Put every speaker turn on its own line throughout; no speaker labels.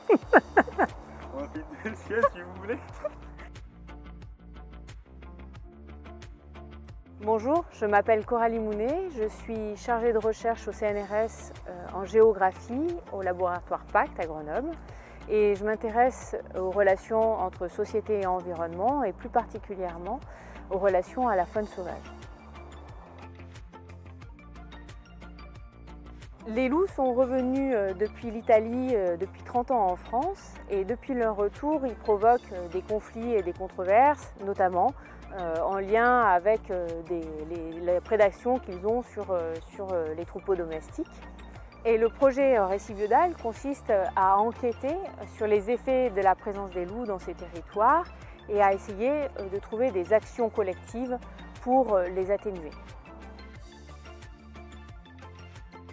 On va faire une sieste si vous voulez.
Bonjour, je m'appelle Coralie Mounet, je suis chargée de recherche au CNRS en géographie au laboratoire PACT à Grenoble et je m'intéresse aux relations entre société et environnement et plus particulièrement aux relations à la faune sauvage. Les loups sont revenus depuis l'Italie depuis 30 ans en France et depuis leur retour, ils provoquent des conflits et des controverses, notamment en lien avec les prédations qu'ils ont sur les troupeaux domestiques. Et le projet Récibiodal consiste à enquêter sur les effets de la présence des loups dans ces territoires et à essayer de trouver des actions collectives pour les atténuer.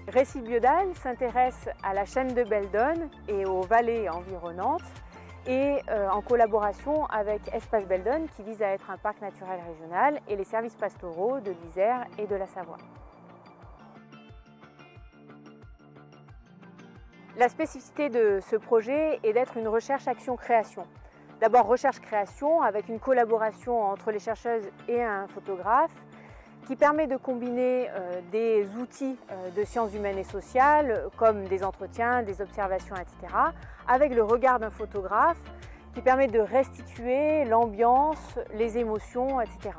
Récibiodal s'intéresse à la chaîne de Beldon et aux vallées environnantes et en collaboration avec Espace Beldon qui vise à être un parc naturel régional et les services pastoraux de l'Isère et de la Savoie. La spécificité de ce projet est d'être une recherche action-création. D'abord recherche-création avec une collaboration entre les chercheuses et un photographe qui permet de combiner des outils de sciences humaines et sociales comme des entretiens, des observations, etc. avec le regard d'un photographe qui permet de restituer l'ambiance, les émotions, etc.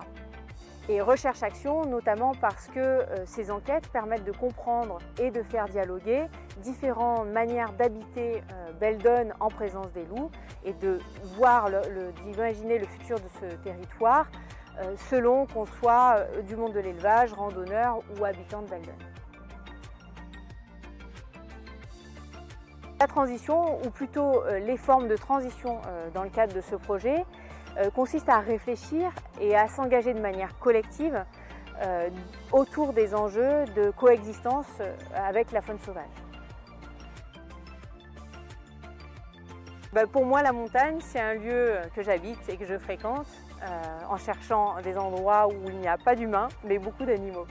Et recherche-action notamment parce que ces enquêtes permettent de comprendre et de faire dialoguer différentes manières d'habiter Beldon en présence des loups et de voir, d'imaginer le futur de ce territoire selon qu'on soit du monde de l'élevage, randonneur ou habitant de Beldon. La transition, ou plutôt les formes de transition dans le cadre de ce projet, consiste à réfléchir et à s'engager de manière collective autour des enjeux de coexistence avec la faune sauvage. Pour moi, la montagne, c'est un lieu que j'habite et que je fréquente en cherchant des endroits où il n'y a pas d'humains, mais beaucoup d'animaux.